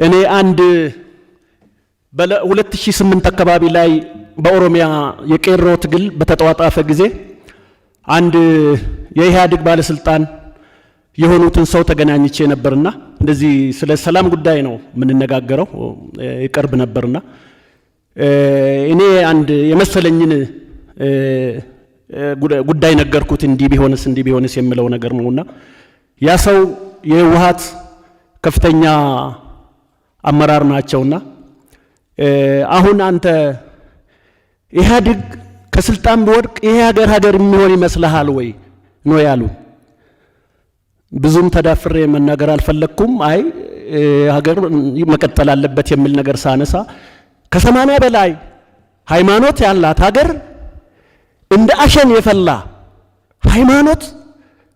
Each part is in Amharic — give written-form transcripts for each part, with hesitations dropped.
እኔ አንድ በ2008 አካባቢ ላይ በኦሮሚያ የቄሮ ትግል በተጧጧፈ ጊዜ አንድ የኢህአዴግ ባለስልጣን የሆኑትን ሰው ተገናኝቼ ነበርና እንደዚህ ስለ ሰላም ጉዳይ ነው ምንነጋገረው ይቀርብ ነበርና እኔ አንድ የመሰለኝን ጉዳይ ነገርኩት እንዲህ ቢሆንስ የሚለው ነገር ነውና ያ ሰው የህወሓት ከፍተኛ አመራር ናቸውና አሁን አንተ ኢህአዴግ ከስልጣን ቢወድቅ ይሄ ሀገር የሚሆን ይመስልሃል ወይ ነው ያሉ ብዙም ተዳፍሬ መናገር አልፈለኩም አይ ሀገር መቀጠል አለበት የሚል ነገር ሳነሳ ከ80 በላይ ሃይማኖት ያላት ሀገር እንደ አሸን የፈላ ሃይማኖት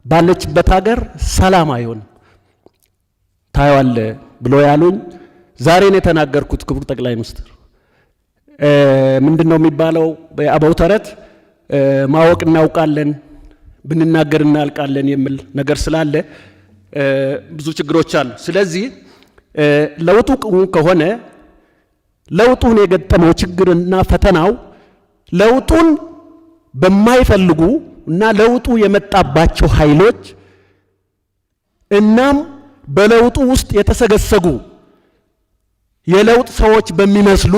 ባለችበት ሀገር ሰላም አይሆን ታይዋለ ብሎ ያሉኝ ዛሬ ነው የተናገርኩት ክቡር ጠቅላይ ሚኒስትር ምንድነው የሚባለው በአባው ተረት ማወቅ እናውቃለን ብንናገር እናልቃለን የሚል ነገር ስላለ ብዙ ችግሮች አሉ ስለዚህ ለውጡ ከሆነ ለውጡን የገጠመው ችግርና ፈተናው ለውጡን በማይፈልጉ እና ለውጡ የመጣባቸው ኃይሎች እናም በለውጡ ውስጥ የተሰገሰጉ የለውጥ ሰዎች በሚመስሉ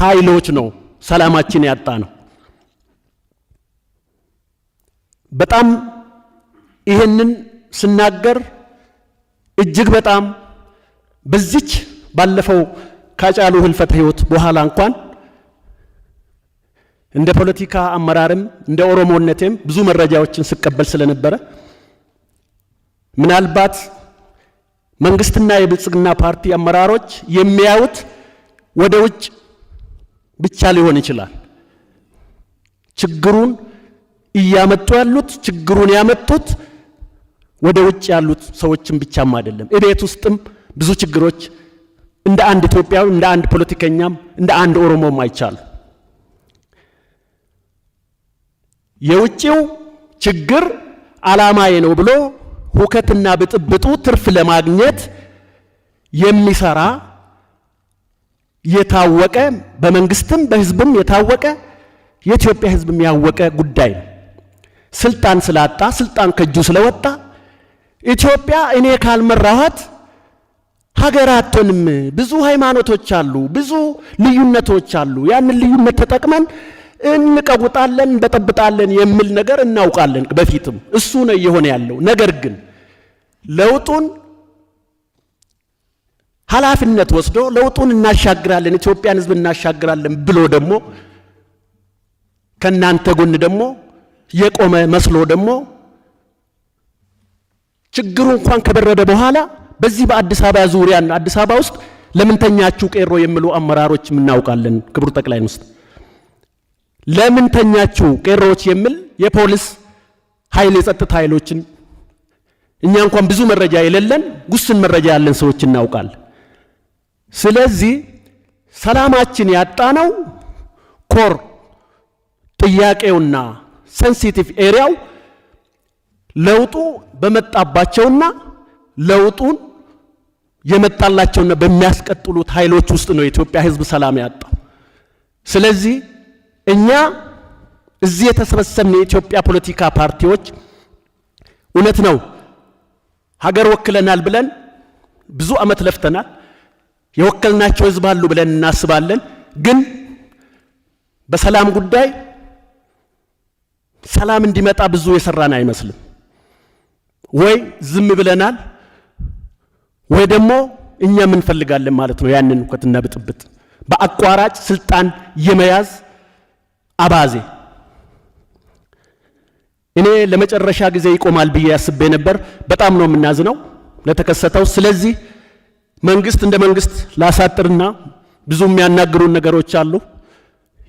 ኃይሎች ነው ሰላማችን ያጣ ነው በጣም ይሄንን ስናገር እጅግ በጣም በዚች ባለፈው ካጫሉ ህልፈተ ህይወት በኋላ እንኳን እንደ ፖለቲካ አመራርም እንደ ኦሮሞነቴም ብዙ መረጃዎችን ስቀበል ስለነበረ ምናልባት መንግስትና የብልጽግና ፓርቲ አመራሮች የሚያዩት ወደ ውጭ ብቻ ሊሆን ይችላል ችግሩን እያመጡ ያሉት ችግሩን ያመጡት ወደ ውጭ ያሉት ሰዎችን ብቻም አይደለም እቤት ውስጥም ብዙ ችግሮች እንደ አንድ ኢትዮጵያዊ እንደ አንድ ፖለቲከኛም እንደ አንድ ኦሮሞም አይቻሉ የውጭው ችግር አላማዬ ነው ብሎ ሁከትና ብጥብጡ ትርፍ ለማግኘት የሚሰራ የታወቀ በመንግስትም በህዝብም የታወቀ የኢትዮጵያ ህዝብም ያወቀ ጉዳይ ነው ስልጣን ስላጣ ስልጣን ከጁ ስለወጣ ኢትዮጵያ እኔ ካልመራኋት ሀገራቶንም ብዙ ሃይማኖቶች አሉ ብዙ ልዩነቶች አሉ ያንን ልዩነት ተጠቅመን እንቀውጣለን በጠብጣለን የሚል ነገር እናውቃለን በፊትም እሱ ነው የሆነ ያለው ነገር ግን ለውጡን ኃላፊነት ወስዶ ለውጡን እናሻግራለን ኢትዮጵያን ህዝብ እናሻግራለን ብሎ ደግሞ ከናንተ ጎን ደግሞ የቆመ መስሎ ደግሞ ችግሩ እንኳን ከበረደ በኋላ በዚህ በአዲስ አበባ ዙሪያና አዲስ አበባ ውስጥ ለምን ተኛችሁ ቄሮ የሚሉ አመራሮች እናውቃለን ክቡር ጠቅላይ ሚኒስትር ለምን ተኛችሁ ቄሮዎች የሚል የፖሊስ ኃይል የጸጥታ ኃይሎችን እኛ እንኳን ብዙ መረጃ የሌለን ጉስን መረጃ ያለን ሰዎች እናውቃለን ስለዚህ ሰላማችን ያጣነው ኮር ጥያቄውና ሴንሲቲቭ ኤሪያው ለውጡ በመጣባቸውና ለውጡን የመጣላቸውና በሚያስቀጥሉት ኃይሎች ውስጥ ነው የኢትዮጵያ ህዝብ ሰላም ያጣው ስለዚህ እኛ እዚህ የተሰበሰብን የኢትዮጵያ ፖለቲካ ፓርቲዎች እውነት ነው ሀገር ወክለናል ብለን ብዙ አመት ለፍተናል የወከልናቸው ህዝብ አሉ ብለን እናስባለን ግን በሰላም ጉዳይ ሰላም እንዲመጣ ብዙ የሰራን አይመስልም ወይ ዝም ብለናል ወይ ደግሞ እኛ ምን ፈልጋለን ማለት ነው ያንን ወከትና ብጥብጥ በአቋራጭ ስልጣን የመያዝ አባዜ እኔ ለመጨረሻ ጊዜ ይቆማል ብዬ ያስቤ ነበር በጣም ነው የምናዝነው ለተከሰተው ስለዚህ መንግስት እንደ መንግስት ላሳጥርና ብዙ የሚያናግሩን ነገሮች አሉ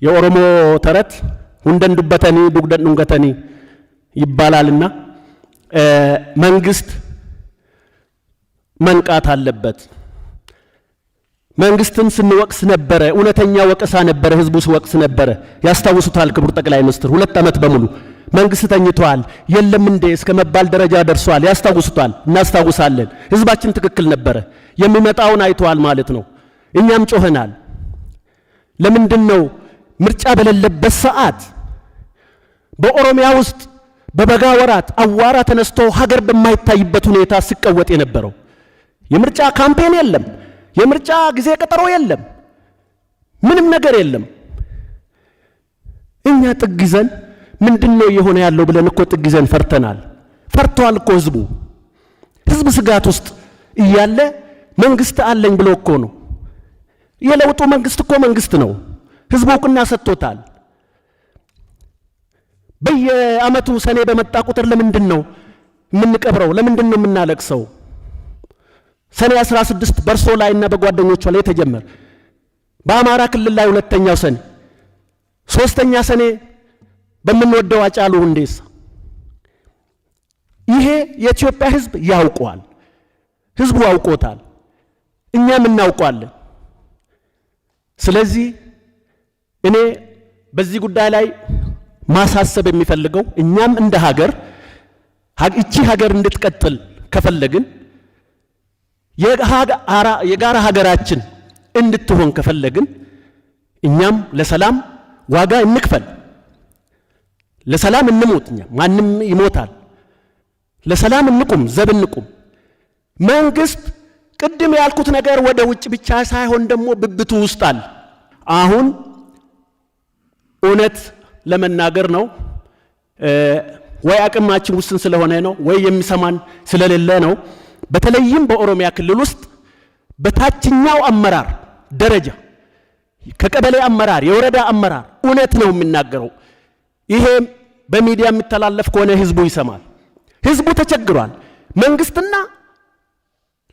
የኦሮሞ ተረት ሁንደን ዱበተኒ ዱግደን ዱንገተኒ ይባላልና መንግስት መንቃት አለበት መንግስትን ስንወቅስ ነበረ እውነተኛ ወቀሳ ነበረ ህዝቡ ሲወቅስ ነበረ ያስታውሱታል ክቡር ጠቅላይ ሚኒስትር 2 አመት በሙሉ መንግስት ተኝቷል የለም እንደ እስከ መባል ደረጃ ደርሷል ያስታውሱታል እናስታውሳለን ህዝባችን ትክክል ነበረ የሚመጣውን አይቷል ማለት ነው። እኛም ጮኸናል። ለምንድነው ምርጫ በሌለበት ሰዓት በኦሮሚያ ውስጥ በበጋ ወራት አዋራ ተነስቶ ሀገር በማይታይበት ሁኔታ ሲቀወጥ የነበረው? የምርጫ ካምፔን የለም፣ የምርጫ ጊዜ ቀጠሮ የለም፣ ምንም ነገር የለም። እኛ ጥግ ይዘን ምንድነው የሆነ ያለው ብለን እኮ ጥግ ይዘን ፈርተናል። ፈርቷል እኮ ህዝብ ስጋት ውስጥ እያለ መንግስት አለኝ ብሎ እኮ ነው። የለውጡ መንግስት እኮ መንግስት ነው። ህዝቡ እውቅና ሰጥቶታል። በየአመቱ ሰኔ በመጣ ቁጥር ለምንድነው የምንቀብረው? ለምንድነው የምናለቅሰው? ሰኔ 16 በርሶ ላይና በጓደኞቹ ላይ ተጀመረ። በአማራ ክልል ላይ ሁለተኛው ሰኔ፣ ሶስተኛ ሰኔ በምንወደው ሃጫሉ ሁንዴሳ። ይሄ የኢትዮጵያ ህዝብ ያውቀዋል። ህዝቡ አውቆታል፣ እኛም እናውቀዋለን። ስለዚህ እኔ በዚህ ጉዳይ ላይ ማሳሰብ የሚፈልገው እኛም እንደ ሀገር እቺ ሀገር እንድትቀጥል ከፈለግን የጋራ ሀገራችን እንድትሆን ከፈለግን እኛም ለሰላም ዋጋ እንክፈል። ለሰላም እንሞት። እኛ ማንም ይሞታል። ለሰላም እንቁም፣ ዘብ እንቁም። መንግስት ቅድም ያልኩት ነገር ወደ ውጭ ብቻ ሳይሆን ደግሞ ብብቱ ውስጥ አለ። አሁን እውነት ለመናገር ነው ወይ አቅማችን ውስን ስለሆነ ነው ወይ የሚሰማን ስለሌለ ነው። በተለይም በኦሮሚያ ክልል ውስጥ በታችኛው አመራር ደረጃ ከቀበሌ አመራር የወረዳ አመራር እውነት ነው የሚናገረው። ይሄ በሚዲያ የሚተላለፍ ከሆነ ህዝቡ ይሰማል። ህዝቡ ተቸግሯል። መንግስትና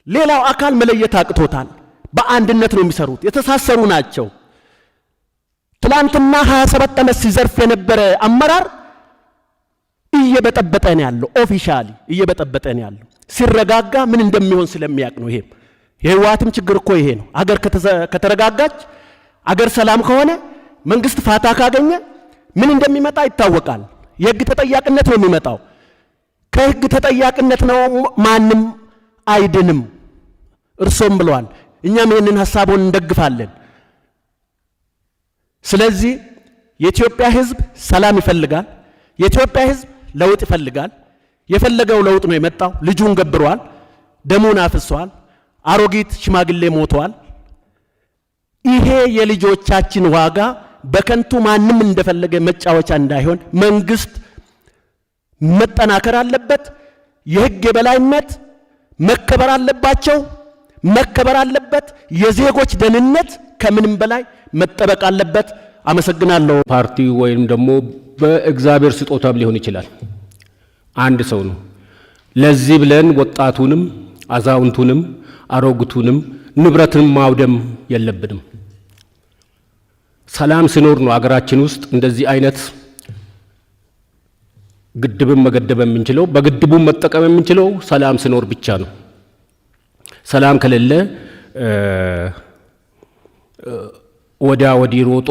ሌላው አካል መለየት አቅቶታል። በአንድነት ነው የሚሰሩት፣ የተሳሰሩ ናቸው። ትላንትና 27 ዓመት ሲዘርፍ የነበረ አመራር እየበጠበጠ ነው ያለው። ኦፊሻሊ እየበጠበጠ ነው ያለው። ሲረጋጋ ምን እንደሚሆን ስለሚያቅ ነው። ይሄም የህወሓትም ችግር እኮ ይሄ ነው። አገር ከተረጋጋች፣ አገር ሰላም ከሆነ፣ መንግስት ፋታ ካገኘ ምን እንደሚመጣ ይታወቃል። የህግ ተጠያቂነት ነው የሚመጣው። ከህግ ተጠያቂነት ነው ማንም አይድንም። እርሶም ብለዋል፣ እኛም ይህንን ሐሳቡን እንደግፋለን። ስለዚህ የኢትዮጵያ ህዝብ ሰላም ይፈልጋል። የኢትዮጵያ ህዝብ ለውጥ ይፈልጋል። የፈለገው ለውጥ ነው የመጣው። ልጁን ገብሯል፣ ደሙን አፍሷል፣ አሮጊት ሽማግሌ ሞቷል። ይሄ የልጆቻችን ዋጋ በከንቱ ማንም እንደፈለገ መጫወቻ እንዳይሆን መንግስት መጠናከር አለበት። የህግ የበላይነት መከበር አለበት። የዜጎች ደህንነት ከምንም በላይ መጠበቅ አለበት። አመሰግናለሁ። ፓርቲው ወይም ደግሞ በእግዚአብሔር ስጦታም ሊሆን ይችላል። አንድ ሰው ነው። ለዚህ ብለን ወጣቱንም አዛውንቱንም አሮጊቱንም ንብረትን ማውደም የለብንም። ሰላም ሲኖር ነው አገራችን ውስጥ እንደዚህ አይነት ግድብን መገደብ የምንችለው። በግድቡም መጠቀም የምንችለው ሰላም ሲኖር ብቻ ነው። ሰላም ከሌለ ወዲያ ወዲህ ሮጦ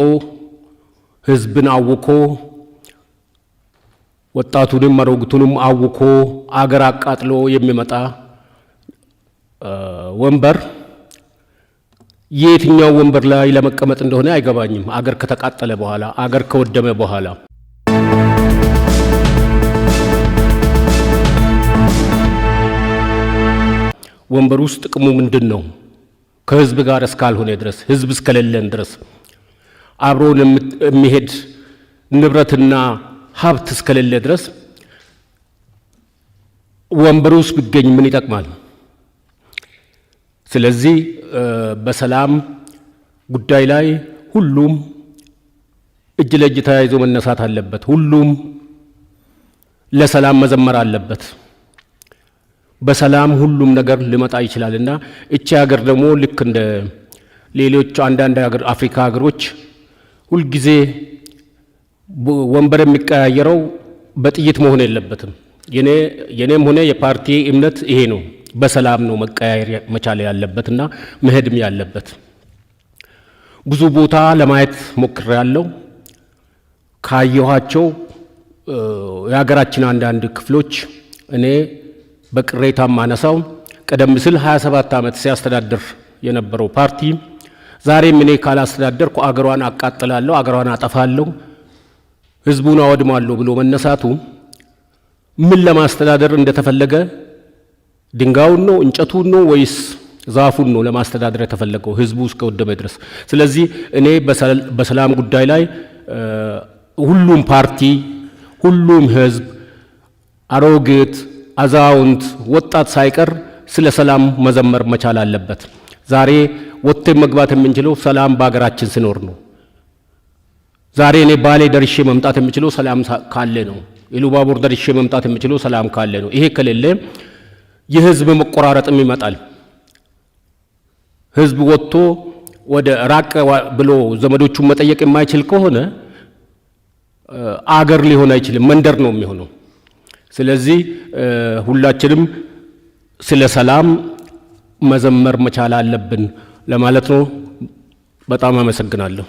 ህዝብን አውኮ ወጣቱንም አሮጊቱንም አውኮ አገር አቃጥሎ የሚመጣ ወንበር የትኛው ወንበር ላይ ለመቀመጥ እንደሆነ አይገባኝም። አገር ከተቃጠለ በኋላ አገር ከወደመ በኋላ ወንበር ውስጥ ጥቅሙ ምንድነው? ከህዝብ ጋር እስካልሆነ ድረስ ህዝብ እስከሌለን ድረስ አብሮን የሚሄድ ንብረትና ሀብት እስከሌለ ድረስ ወንበር ውስጥ ቢገኝ ምን ይጠቅማል? ስለዚህ በሰላም ጉዳይ ላይ ሁሉም እጅ ለእጅ ተያይዞ መነሳት አለበት። ሁሉም ለሰላም መዘመር አለበት። በሰላም ሁሉም ነገር ሊመጣ ይችላልና እቺ ሀገር ደግሞ ልክ እንደ ሌሎች አንዳንድ ሀገር አፍሪካ ሀገሮች ሁልጊዜ ወንበር የሚቀያየረው በጥይት መሆን የለበትም። የኔም ሆነ የፓርቲ እምነት ይሄ ነው። በሰላም ነው መቀያየር መቻል ያለበትና መሄድም ያለበት። ብዙ ቦታ ለማየት ሞክሬያለሁ። ካየኋቸው የሀገራችን አንዳንድ ክፍሎች እኔ በቅሬታ ማነሳው ቀደም ሲል 27 ዓመት ሲያስተዳድር የነበረው ፓርቲ ዛሬም እኔ ካላስተዳደርኩ አገሯን አቃጥላለሁ፣ አገሯን አጠፋለሁ፣ ህዝቡን አወድማለሁ ብሎ መነሳቱ ምን ለማስተዳደር እንደተፈለገ ድንጋዩን ነው እንጨቱን ነው ወይስ ዛፉን ነው ለማስተዳደር የተፈለገው ህዝቡ እስከ ወደመ ድረስ? ስለዚህ እኔ በሰላም ጉዳይ ላይ ሁሉም ፓርቲ፣ ሁሉም ህዝብ፣ አሮጊት፣ አዛውንት፣ ወጣት ሳይቀር ስለ ሰላም መዘመር መቻል አለበት። ዛሬ ወጥተን መግባት የምንችለው ሰላም በአገራችን ሲኖር ነው። ዛሬ እኔ ባሌ ደርሼ መምጣት የምችለው ሰላም ካለ ነው። ኢሉባቡር ደርሼ መምጣት የምችለው ሰላም ካለ ነው። ይሄ ከሌለ የህዝብ መቆራረጥም ይመጣል። ህዝብ ወጥቶ ወደ ራቅ ብሎ ዘመዶቹን መጠየቅ የማይችል ከሆነ አገር ሊሆን አይችልም፣ መንደር ነው የሚሆነው። ስለዚህ ሁላችንም ስለ ሰላም መዘመር መቻል አለብን ለማለት ነው። በጣም አመሰግናለሁ።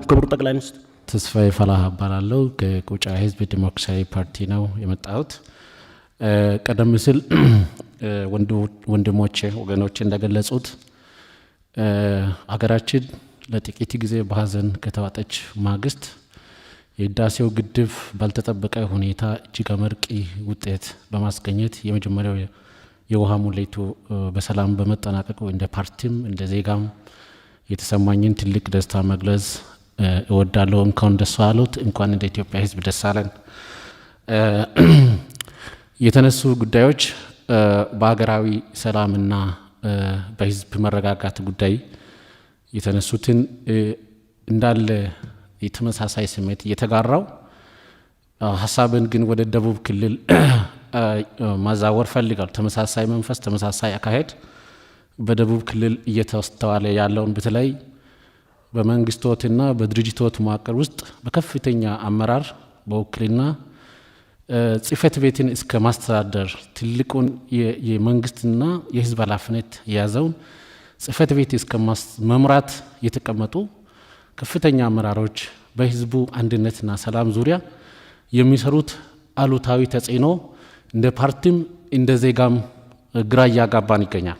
ክቡር ጠቅላይ ሚኒስትር። ተስፋዬ ፈላህ እባላለሁ። ከቁጫ ህዝብ ዲሞክራሲያዊ ፓርቲ ነው የመጣሁት። ቀደም ሲል ወንድሞቼ ወገኖቼ እንደገለጹት አገራችን ለጥቂት ጊዜ በሀዘን ከተዋጠች ማግስት የህዳሴው ግድብ ባልተጠበቀ ሁኔታ እጅግ አመርቂ ውጤት በማስገኘት የመጀመሪያው የውሃ ሙሌቱ በሰላም በመጠናቀቁ እንደ ፓርቲም እንደ ዜጋም የተሰማኝን ትልቅ ደስታ መግለጽ እወዳለሁ። እንኳን ደስ አሉት፣ እንኳን እንደ ኢትዮጵያ ህዝብ ደስ አለን። የተነሱ ጉዳዮች በሀገራዊ ሰላምና በህዝብ መረጋጋት ጉዳይ የተነሱትን እንዳለ የተመሳሳይ ስሜት እየተጋራው ሀሳብን ግን ወደ ደቡብ ክልል ማዛወር ፈልጋል። ተመሳሳይ መንፈስ፣ ተመሳሳይ አካሄድ በደቡብ ክልል እየተስተዋለ ያለውን በተለይ በመንግስቶትና በድርጅቶች መዋቅር ውስጥ በከፍተኛ አመራር በውክልና ጽህፈት ቤትን እስከ ማስተዳደር ትልቁን የመንግስትና የህዝብ ኃላፊነት የያዘውን ጽህፈት ቤት እስከ መምራት የተቀመጡ ከፍተኛ አመራሮች በህዝቡ አንድነትና ሰላም ዙሪያ የሚሰሩት አሉታዊ ተጽዕኖ እንደ ፓርቲም እንደ ዜጋም ግራ እያጋባን ይገኛል።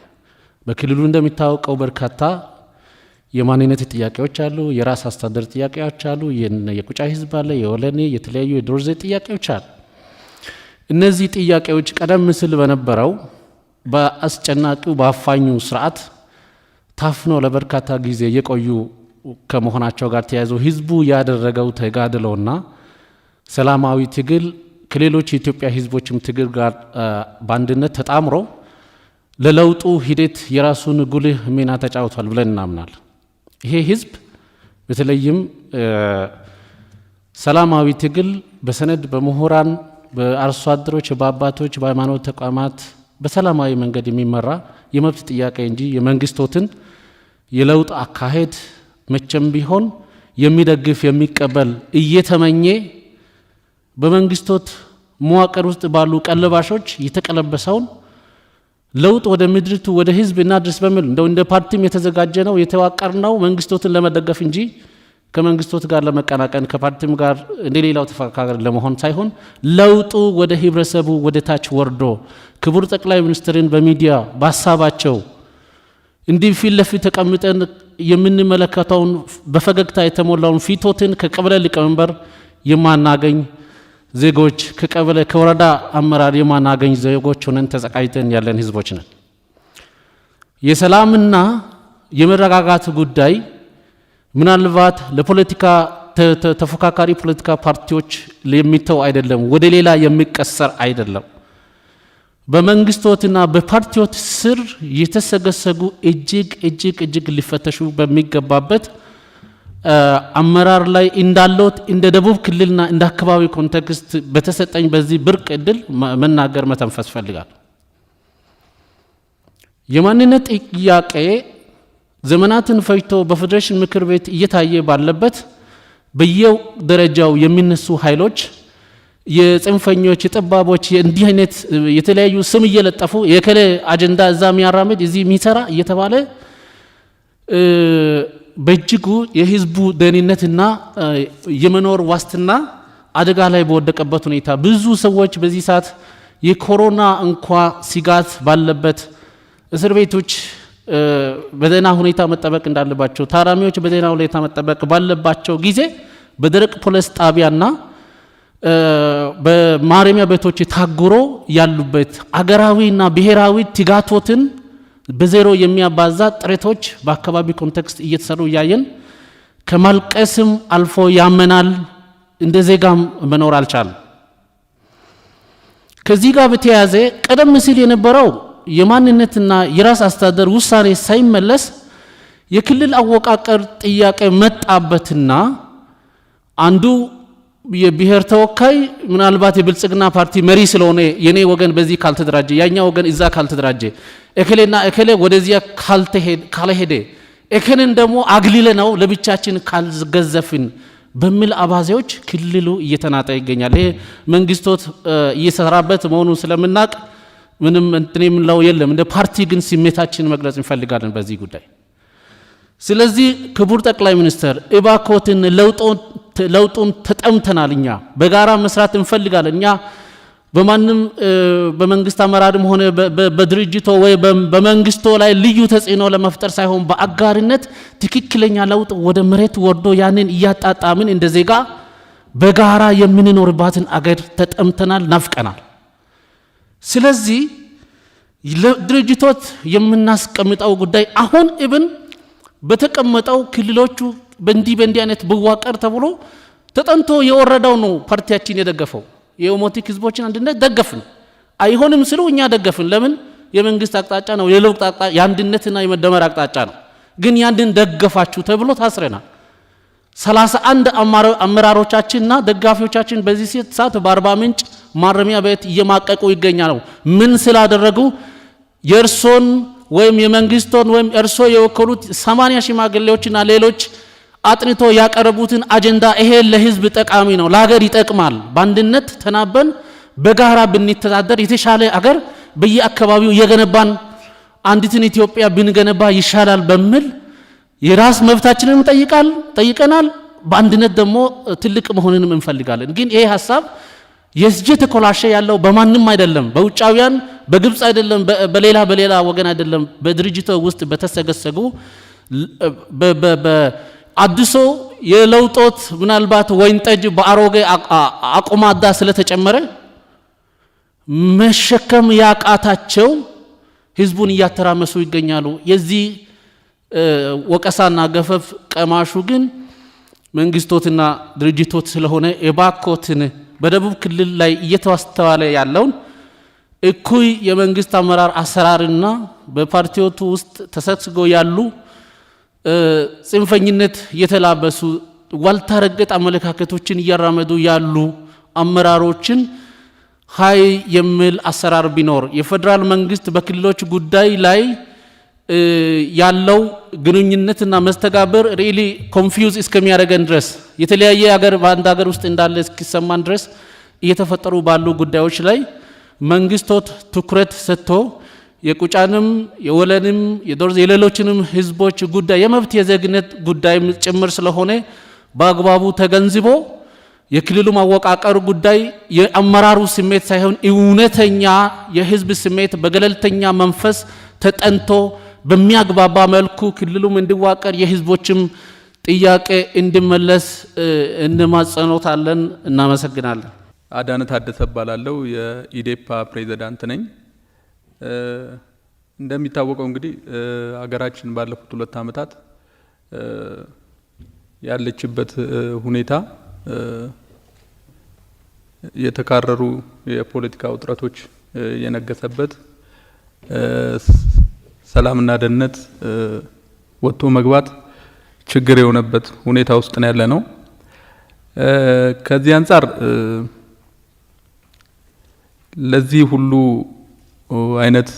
በክልሉ እንደሚታወቀው በርካታ የማንነት ጥያቄዎች አሉ፣ የራስ አስተዳደር ጥያቄዎች አሉ፣ የቁጫ ህዝብ አለ፣ የወለኔ የተለያዩ የዶርዜ ጥያቄዎች አሉ። እነዚህ ጥያቄዎች ቀደም ሲል በነበረው በአስጨናቂው በአፋኙ ስርዓት ታፍኖ ለበርካታ ጊዜ የቆዩ ከመሆናቸው ጋር ተያይዞ ህዝቡ ያደረገው ተጋድሎና ሰላማዊ ትግል ከሌሎች የኢትዮጵያ ህዝቦችም ትግል ጋር በአንድነት ተጣምሮ ለለውጡ ሂደት የራሱን ጉልህ ሚና ተጫውቷል ብለን እናምናለን። ይሄ ህዝብ በተለይም ሰላማዊ ትግል በሰነድ በምሁራን፣ በአርሶ አደሮች፣ በአባቶች፣ በሃይማኖት ተቋማት በሰላማዊ መንገድ የሚመራ የመብት ጥያቄ እንጂ የመንግስቶትን የለውጥ አካሄድ መቼም ቢሆን የሚደግፍ የሚቀበል እየተመኘ በመንግስቶት መዋቅር ውስጥ ባሉ ቀለባሾች የተቀለበሰውን ለውጥ ወደ ምድርቱ ወደ ህዝብ እናድርስ በሚል እንደው እንደ ፓርቲም የተዘጋጀ ነው የተዋቀርነው መንግስቶትን ለመደገፍ እንጂ ከመንግስቶት ጋር ለመቀናቀን ከፓርቲም ጋር እንደሌላው ተፈካካሪ ለመሆን ሳይሆን ለውጡ ወደ ህብረተሰቡ ወደ ታች ወርዶ ክቡር ጠቅላይ ሚኒስትርን በሚዲያ በሀሳባቸው እንዲህ ፊት ለፊት ተቀምጠን የምንመለከተውን በፈገግታ የተሞላውን ፊቶትን ከቀበሌ ሊቀመንበር የማናገኝ ዜጎች ከቀበሌ ከወረዳ አመራር የማናገኝ ዜጎች ሆነን ተሰቃይተን ያለን ህዝቦች ነን። የሰላምና የመረጋጋት ጉዳይ ምናልባት ለፖለቲካ ተፎካካሪ ፖለቲካ ፓርቲዎች የሚተው አይደለም፣ ወደ ሌላ የሚቀሰር አይደለም። በመንግስቶትና በፓርቲዎች ስር የተሰገሰጉ እጅግ ሊፈተሹ በሚገባበት አመራር ላይ እንዳለውት እንደ ደቡብ ክልልና እንደ አካባቢ ኮንቴክስት በተሰጠኝ በዚህ ብርቅ እድል መናገር መተንፈስ ፈልጋል። የማንነት ጥያቄ ዘመናትን ፈጅቶ በፌዴሬሽን ምክር ቤት እየታየ ባለበት በየው ደረጃው የሚነሱ ኃይሎች የጽንፈኞች የጠባቦች እንዲህ አይነት የተለያዩ ስም እየለጠፉ የከለ አጀንዳ እዛ የሚያራምድ እዚህ የሚሰራ እየተባለ በእጅጉ የህዝቡ ደህንነትና የመኖር ዋስትና አደጋ ላይ በወደቀበት ሁኔታ ብዙ ሰዎች በዚህ ሰዓት የኮሮና እንኳ ስጋት ባለበት እስር ቤቶች በደህና ሁኔታ መጠበቅ እንዳለባቸው ታራሚዎች በደህና ሁኔታ መጠበቅ ባለባቸው ጊዜ በደረቅ ፖሊስ ጣቢያና በማረሚያ ቤቶች ታጉሮ ያሉበት አገራዊና ብሔራዊ ትጋቶትን በዜሮ የሚያባዛ ጥረቶች በአካባቢ ኮንቴክስት እየተሰሩ ያየን ከማልቀስም አልፎ ያመናል እንደ ዜጋም መኖር አልቻለም። ከዚህ ጋር በተያያዘ ቀደም ሲል የነበረው የማንነትና የራስ አስተዳደር ውሳኔ ሳይመለስ የክልል አወቃቀር ጥያቄ መጣበትና አንዱ የብሔር ተወካይ ምናልባት የብልጽግና ፓርቲ መሪ ስለሆነ የኔ ወገን በዚህ ካልተደራጀ ያኛ ወገን እዛ ካልተደራጀ እከሌና እከሌ ወደዚያ ካልሄደ እከሌን ደግሞ አግሊለ ነው ለብቻችን ካልገዘፍን በሚል አባዜዎች ክልሉ እየተናጠ ይገኛል። ይሄ መንግስቶት እየሰራበት መሆኑን ስለምናቅ ምንም እንትን የምንለው የለም። እንደ ፓርቲ ግን ስሜታችን መግለጽ እንፈልጋለን በዚህ ጉዳይ። ስለዚህ ክቡር ጠቅላይ ሚኒስትር እባክዎትን ለውጡን ተጠምተናል፣ እኛ በጋራ መስራት እንፈልጋለን። እኛ በማንም በመንግስት አመራርም ሆነ በድርጅቶ ወይ በመንግስቶ ላይ ልዩ ተጽዕኖ ለመፍጠር ሳይሆን በአጋርነት ትክክለኛ ለውጥ ወደ መሬት ወርዶ ያንን እያጣጣምን እንደ ዜጋ በጋራ የምንኖርባትን አገር ተጠምተናል፣ ናፍቀናል። ስለዚህ ድርጅቶች የምናስቀምጠው ጉዳይ አሁን ኢብን በተቀመጠው ክልሎቹ በእንዲህ አይነት ብዋቀር ተብሎ ተጠንቶ የወረደው ነው ፓርቲያችን የደገፈው። የኦሞቲክ ህዝቦችን አንድነት ደገፍን። አይሆንም ስሉ እኛ ደገፍን። ለምን? የመንግስት አቅጣጫ ነው፣ የለውጥ አቅጣጫ፣ የአንድነትና የመደመር አቅጣጫ ነው። ግን ያንድን ደገፋችሁ ተብሎ ታስረናል። 31 አመራሮቻችንና ደጋፊዎቻችን በዚህ ሰዓት በአርባ ምንጭ ማረሚያ ቤት እየማቀቁ ይገኛሉ። ምን ስላደረጉ? የእርሶን ወይም የመንግስቶን ወይም እርሶ የወከሉት 80 ሽማግሌዎችና ሌሎች አጥንቶ ያቀረቡትን አጀንዳ ይሄ ለህዝብ ጠቃሚ ነው፣ ለሀገር ይጠቅማል፣ በአንድነት ተናበን በጋራ ብንተዳደር የተሻለ አገር በየአካባቢው የገነባን አንዲትን ኢትዮጵያ ብንገነባ ይሻላል በሚል የራስ መብታችንን ጠይቀናል። በአንድነት ደግሞ ትልቅ መሆንንም እንፈልጋለን። ግን ይሄ ሐሳብ የስጀ ተኮላሸ ያለው በማንም አይደለም፣ በውጫውያን በግብጽ አይደለም፣ በሌላ ወገን አይደለም። በድርጅቱ ውስጥ በተሰገሰጉ አድሶ የለውጦት ምናልባት ወይን ጠጅ በአሮጌ አቁማዳ ስለተጨመረ መሸከም ያቃታቸው ህዝቡን እያተራመሱ ይገኛሉ። የዚህ ወቀሳና ገፈፍ ቀማሹ ግን መንግስቶትና ድርጅቶት ስለሆነ እባክዎትን በደቡብ ክልል ላይ እየተዋስተዋለ ያለውን እኩይ የመንግስት አመራር አሰራርና በፓርቲዎቱ ውስጥ ተሰግስገው ያሉ ጽንፈኝነት የተላበሱ ዋልታረገጥ አመለካከቶችን እያራመዱ ያሉ አመራሮችን ሀይ የሚል አሰራር ቢኖር የፌደራል መንግስት በክልሎች ጉዳይ ላይ ያለው ግንኙነትና መስተጋብር ሪሊ ኮንፊውዝ እስከሚያደርገን ድረስ የተለያየ ሀገር በአንድ ሀገር ውስጥ እንዳለ እስኪሰማን ድረስ እየተፈጠሩ ባሉ ጉዳዮች ላይ መንግስቶት ትኩረት ሰጥቶ የቁጫንም የወለንም የዶርዝ የሌሎችንም ህዝቦች ጉዳይ የመብት የዜግነት ጉዳይ ጭምር ስለሆነ በአግባቡ ተገንዝቦ የክልሉ ማወቃቀር ጉዳይ የአመራሩ ስሜት ሳይሆን እውነተኛ የህዝብ ስሜት በገለልተኛ መንፈስ ተጠንቶ በሚያግባባ መልኩ ክልሉም እንዲዋቀር የህዝቦችም ጥያቄ እንዲመለስ እንማጸኖታለን። እናመሰግናለን። አዳነ ታደሰ እባላለሁ። የኢዴፓ ፕሬዝዳንት ነኝ። እንደሚታወቀው እንግዲህ አገራችን ባለፉት 2 ዓመታት ያለችበት ሁኔታ የተካረሩ የፖለቲካ ውጥረቶች የነገሰበት ሰላምና ደህንነት ወጥቶ መግባት ችግር የሆነበት ሁኔታ ውስጥ ነው ያለነው። ከዚህ አንፃር ለዚህ ሁሉ አይነት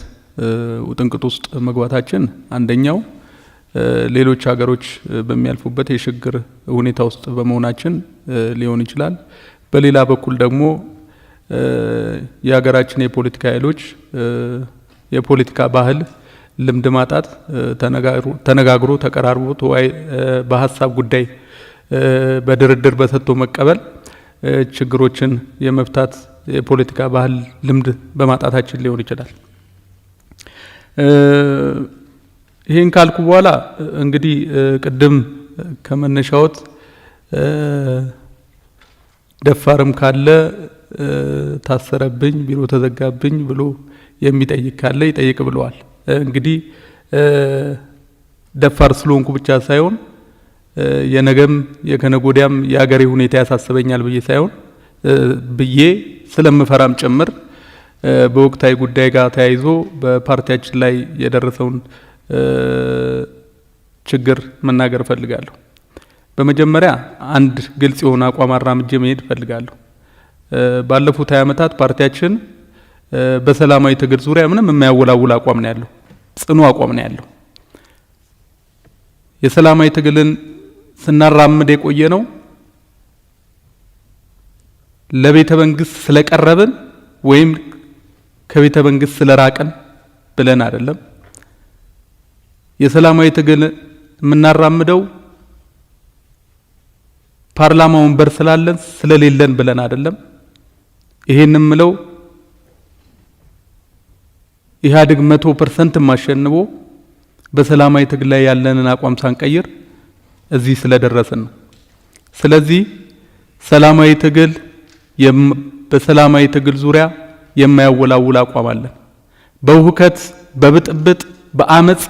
ውጥንቅጥ ውስጥ መግባታችን አንደኛው ሌሎች ሀገሮች በሚያልፉበት የሽግግር ሁኔታ ውስጥ በመሆናችን ሊሆን ይችላል። በሌላ በኩል ደግሞ የሀገራችን የፖለቲካ ኃይሎች የፖለቲካ ባህል ልምድ ማጣት፣ ተነጋግሮ ተቀራርቦ በሀሳብ ጉዳይ በድርድር በሰጥቶ መቀበል ችግሮችን የመፍታት የፖለቲካ ባህል ልምድ በማጣታችን ሊሆን ይችላል። ይሄን ካልኩ በኋላ እንግዲህ ቅድም ከመነሻዎት ደፋርም ካለ ታሰረብኝ ቢሮ ተዘጋብኝ ብሎ የሚጠይቅ ካለ ይጠይቅ ብለዋል። እንግዲህ ደፋር ስለሆንኩ ብቻ ሳይሆን የነገም የከነጎዲያም የአገሬ ሁኔታ ያሳስበኛል ብዬ ስለምፈራም ጭምር በወቅታዊ ጉዳይ ጋር ተያይዞ በፓርቲያችን ላይ የደረሰውን ችግር መናገር እፈልጋለሁ። በመጀመሪያ አንድ ግልጽ የሆነ አቋም አራምጄ መሄድ እፈልጋለሁ። ባለፉት 20 ዓመታት ፓርቲያችን በሰላማዊ ትግል ዙሪያ ምንም የማያወላውል አቋም ነው ያለው፣ ጽኑ አቋም ነው ያለው። የሰላማዊ ትግልን ስናራምድ የቆየ ነው ለቤተ መንግስት ስለቀረብን ወይም ከቤተ መንግስት ስለራቅን ብለን አይደለም። የሰላማዊ ትግል የምናራምደው ፓርላማ ወንበር ስላለን ስለሌለን ብለን አይደለም። ይሄንን ምለው ኢህአዴግ 100% ማሸንፎ በሰላማዊ ትግል ላይ ያለንን አቋም ሳንቀይር እዚህ ስለደረስን ነው። ስለዚህ ሰላማዊ ትግል በሰላማዊ ትግል ዙሪያ የማያወላውል አቋም አለን። በውህከት በብጥብጥ በአመጽ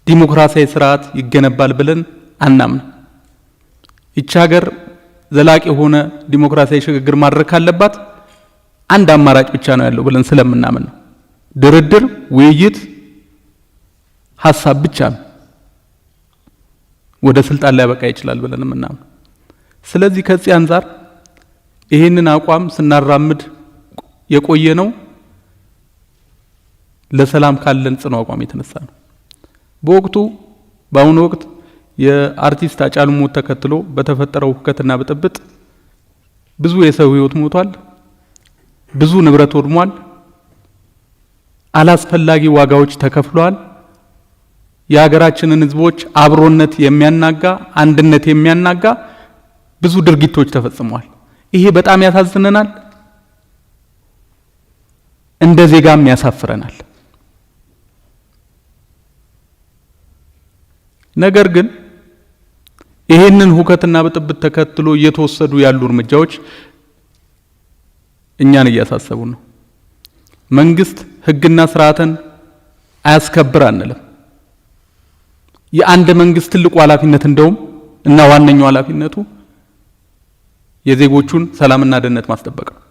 ዲሞክራሲያዊ ስርዓት ይገነባል ብለን አናምን። ይቺ ሀገር ዘላቂ የሆነ ዲሞክራሲያዊ ሽግግር ማድረግ ካለባት አንድ አማራጭ ብቻ ነው ያለው ብለን ስለምናምን ነው። ድርድር፣ ውይይት፣ ሀሳብ ብቻ ነው ወደ ስልጣን ላይ ያበቃ ይችላል ብለን ምናምን። ስለዚህ ከዚህ አንፃር ይሄንን አቋም ስናራምድ የቆየ ነው ለሰላም ካለን ጽኑ አቋም የተነሳ ነው። በአሁኑ ወቅት የአርቲስት ሃጫሉ ሞት ተከትሎ በተፈጠረው ሁከትና ብጥብጥ ብዙ የሰው ህይወት ሞቷል፣ ብዙ ንብረት ወድሟል፣ አላስፈላጊ ዋጋዎች ተከፍለዋል። የሀገራችንን ህዝቦች አብሮነት የሚያናጋ አንድነት የሚያናጋ ብዙ ድርጊቶች ተፈጽመዋል። ይሄ በጣም ያሳዝነናል፣ እንደ ዜጋም ያሳፍረናል። ነገር ግን ይሄንን ሁከትና ብጥብጥ ተከትሎ እየተወሰዱ ያሉ እርምጃዎች እኛን እያሳሰቡ ነው። መንግስት ህግና ስርዓትን አያስከብር አንልም። የአንድ መንግስት ትልቁ ኃላፊነት እንደውም እና ዋነኛው ኃላፊነቱ የዜጎቹን ሰላምና ደህንነት ማስጠበቅ ነው።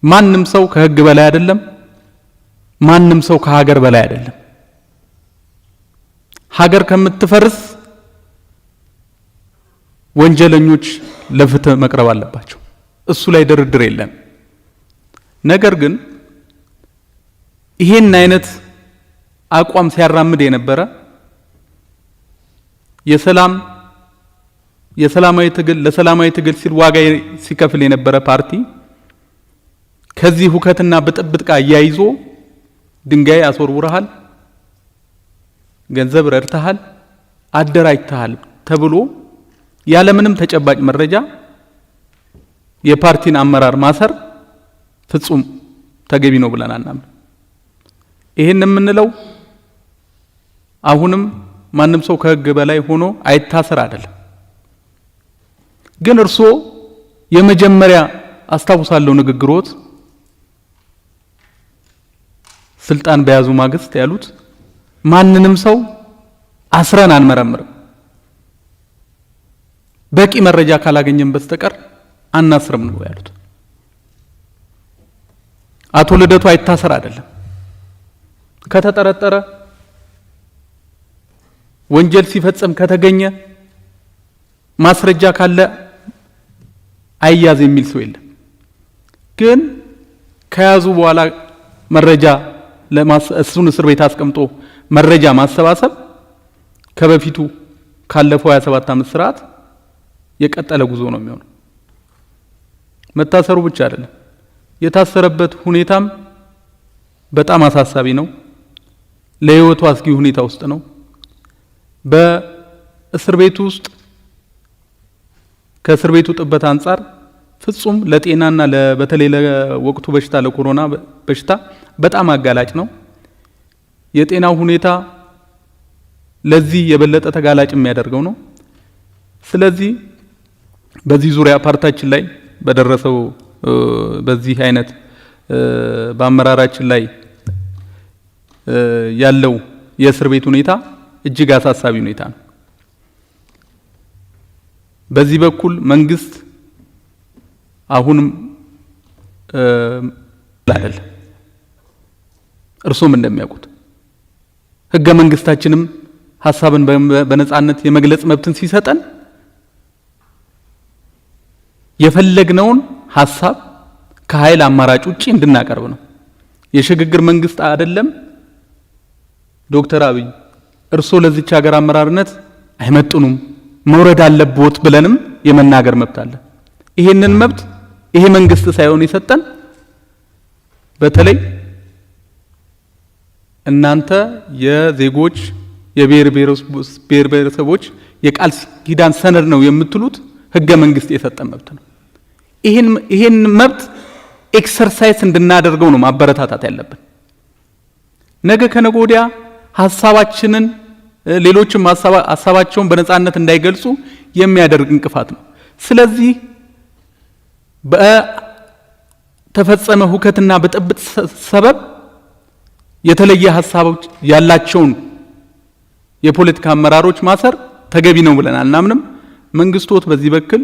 ማንም ሰው ከህግ በላይ አይደለም። ማንም ሰው ከሀገር በላይ አይደለም። ሀገር ከምትፈርስ ወንጀለኞች ለፍትህ መቅረብ አለባቸው። እሱ ላይ ድርድር የለም። ነገር ግን ይሄን አይነት አቋም ሲያራምድ የነበረ የሰላማዊ ትግል ለሰላማዊ ትግል ሲል ዋጋ ሲከፍል የነበረ ፓርቲ ከዚህ ሁከትና ብጥብጥ ጋር ያይዞ ድንጋይ አስወርውረሃል፣ ገንዘብ ረድተሃል፣ አደራጅተሃል ተብሎ ያለምንም ተጨባጭ መረጃ የፓርቲን አመራር ማሰር ፍጹም ተገቢ ነው ብለን አናምን። ይሄን የምንለው አሁንም ማንም ሰው ከህግ በላይ ሆኖ አይታሰር አይደለም። ግን እርሶ የመጀመሪያ አስታውሳለሁ ንግግሮት ስልጣን በያዙ ማግስት ያሉት ማንንም ሰው አስረን አንመረምርም፣ በቂ መረጃ ካላገኘን በስተቀር አናስርም ነው ያሉት። አቶ ልደቱ አይታሰር አይደለም፣ ከተጠረጠረ ወንጀል ሲፈጽም ከተገኘ ማስረጃ ካለ አይያዝ የሚል ሰው የለም። ግን ከያዙ በኋላ መረጃ እሱን እስር ቤት አስቀምጦ መረጃ ማሰባሰብ ከበፊቱ ካለፈው 27 ዓመት ስርዓት የቀጠለ ጉዞ ነው የሚሆነው። መታሰሩ ብቻ አይደለም፣ የታሰረበት ሁኔታም በጣም አሳሳቢ ነው። ለህይወቱ አስጊ ሁኔታ ውስጥ ነው። በእስር ቤት ውስጥ ከእስር ቤቱ ጥበት አንጻር ፍጹም ለጤናና በተለይ ለወቅቱ በሽታ ለኮሮና በሽታ በጣም አጋላጭ ነው። የጤናው ሁኔታ ለዚህ የበለጠ ተጋላጭ የሚያደርገው ነው። ስለዚህ በዚህ ዙሪያ ፓርቲያችን ላይ በደረሰው በዚህ አይነት በአመራራችን ላይ ያለው የእስር ቤት ሁኔታ እጅግ አሳሳቢ ሁኔታ ነው። በዚህ በኩል መንግስት አሁንም አይደለም እርሶም እንደሚያውቁት ህገ መንግስታችንም ሐሳብን በነጻነት የመግለጽ መብትን ሲሰጠን የፈለግነውን ሐሳብ ከኃይል አማራጭ ውጪ እንድናቀርብ ነው። የሽግግር መንግስት አይደለም ዶክተር አብይ እርሶ ለዚች ሀገር አመራርነት አይመጥኑም መውረድ አለቦት ብለንም የመናገር መብት አለ። ይሄንን መብት ይሄ መንግስት ሳይሆን የሰጠን በተለይ እናንተ የዜጎች የብሔር ብሔረሰቦች የቃል ኪዳን ሰነድ ነው የምትሉት ህገ መንግስት የሰጠን መብት ነው። ይሄን መብት ኤክሰርሳይዝ እንድናደርገው ነው ማበረታታት ያለብን። ነገ ከነገ ወዲያ ሐሳባችንን ሌሎችም ሐሳባቸውን በነጻነት እንዳይገልጹ የሚያደርግ እንቅፋት ነው። ስለዚህ በተፈጸመ ሁከትና በጥብጥ ሰበብ የተለየ ሐሳቦች ያላቸውን የፖለቲካ አመራሮች ማሰር ተገቢ ነው ብለን አናምንም። መንግስቶት በዚህ በኩል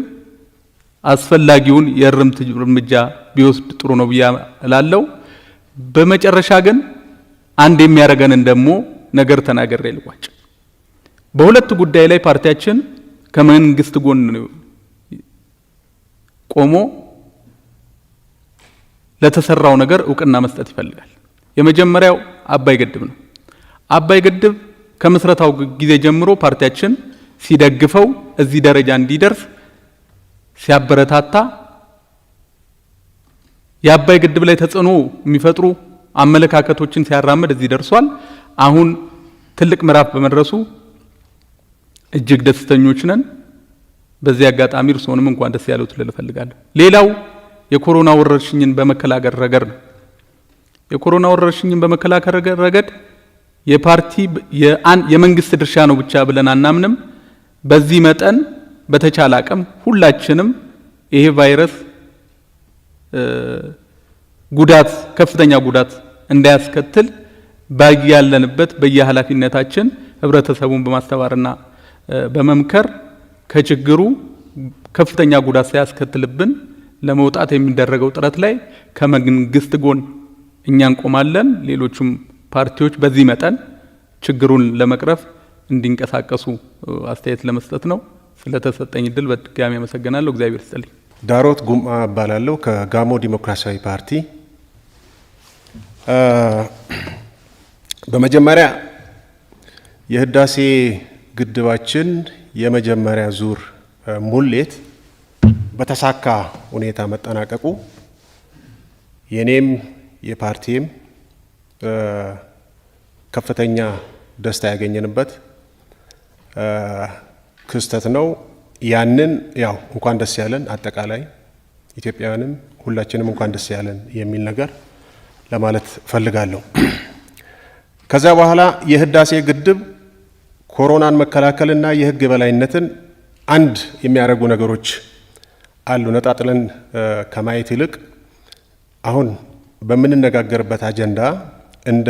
አስፈላጊውን የእርምት እርምጃ ቢወስድ ጥሩ ነው ብዬ እላለሁ። በመጨረሻ ግን አንድ የሚያረጋንን ደግሞ ነገር ተናገሬ ልቋጭ። በሁለት ጉዳይ ላይ ፓርቲያችን ከመንግስት ጎን ቆሞ ለተሰራው ነገር እውቅና መስጠት ይፈልጋል። የመጀመሪያው አባይ ግድብ ነው። አባይ ግድብ ከምስረታው ጊዜ ጀምሮ ፓርቲያችን ሲደግፈው እዚህ ደረጃ እንዲደርስ ሲያበረታታ የአባይ ግድብ ላይ ተጽዕኖ የሚፈጥሩ አመለካከቶችን ሲያራምድ እዚህ ደርሷል። አሁን ትልቅ ምዕራፍ በመድረሱ እጅግ ደስተኞች ነን። በዚህ አጋጣሚ እርስዎንም እንኳን ደስ ያለው ልል እፈልጋለሁ። ሌላው የኮሮና ወረርሽኝን በመከላከል ረገድ ነው። የኮሮና ወረርሽኝን በመከላከል ረገድ የፓርቲ የመንግስት ድርሻ ነው ብቻ ብለን አናምንም። በዚህ መጠን በተቻለ አቅም ሁላችንም ይሄ ቫይረስ ጉዳት ከፍተኛ ጉዳት እንዳያስከትል ባያለንበት በየኃላፊነታችን ህብረተሰቡን በማስተባበርና በመምከር ከችግሩ ከፍተኛ ጉዳት ሳያስከትልብን ለመውጣት የሚደረገው ጥረት ላይ ከመንግስት ጎን እኛ እንቆማለን። ሌሎችም ፓርቲዎች በዚህ መጠን ችግሩን ለመቅረፍ እንዲንቀሳቀሱ አስተያየት ለመስጠት ነው። ስለተሰጠኝ እድል በድጋሚ አመሰግናለሁ። እግዚአብሔር ይስጥልኝ። ዳሮት ጉማ እባላለሁ ከጋሞ ዲሞክራሲያዊ ፓርቲ። በመጀመሪያ የህዳሴ ግድባችን የመጀመሪያ ዙር ሙሌት በተሳካ ሁኔታ መጠናቀቁ የኔም የፓርቲም ከፍተኛ ደስታ ያገኘንበት ክስተት ነው። ያንን ያው እንኳን ደስ ያለን አጠቃላይ ኢትዮጵያውያንም ሁላችንም እንኳን ደስ ያለን የሚል ነገር ለማለት ፈልጋለሁ። ከዛ በኋላ የህዳሴ ግድብ ኮሮናን መከላከልና የህግ የበላይነትን አንድ የሚያደርጉ ነገሮች አሉ። ነጣጥለን ከማየት ይልቅ አሁን በምንነጋገርበት አጀንዳ እንደ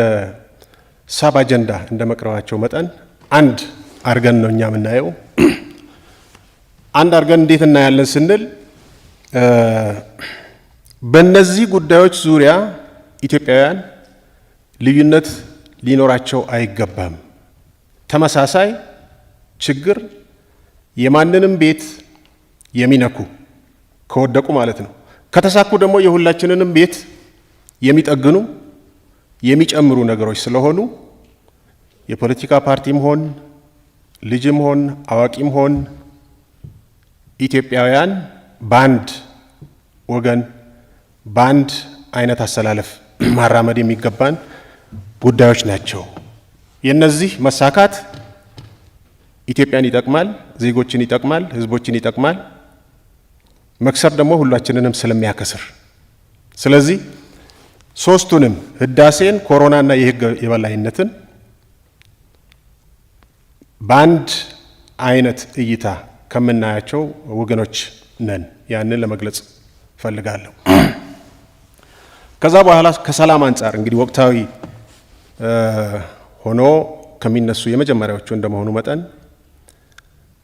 ሳብ አጀንዳ እንደ መቅረባቸው መጠን አንድ አርገን ነው እኛ የምናየው። አንድ አርገን እንዴት እናያለን ስንል በእነዚህ ጉዳዮች ዙሪያ ኢትዮጵያውያን ልዩነት ሊኖራቸው አይገባም። ተመሳሳይ ችግር የማንንም ቤት የሚነኩ ከወደቁ ማለት ነው፣ ከተሳኩ ደግሞ የሁላችንንም ቤት የሚጠግኑ የሚጨምሩ ነገሮች ስለሆኑ የፖለቲካ ፓርቲም ሆን ልጅም ሆን አዋቂም ሆን ኢትዮጵያውያን በአንድ ወገን በአንድ አይነት አሰላለፍ ማራመድ የሚገባን ጉዳዮች ናቸው። የነዚህ መሳካት ኢትዮጵያን ይጠቅማል፣ ዜጎችን ይጠቅማል፣ ህዝቦችን ይጠቅማል። መክሰር ደግሞ ሁላችንንም ስለሚያከስር፣ ስለዚህ ሶስቱንም ህዳሴን፣ ኮሮናና የህግ የበላይነትን በአንድ አይነት እይታ ከምናያቸው ወገኖች ነን። ያንን ለመግለጽ ፈልጋለሁ። ከዛ በኋላ ከሰላም አንጻር እንግዲህ ወቅታዊ ሆኖ ከሚነሱ የመጀመሪያዎቹ እንደመሆኑ መጠን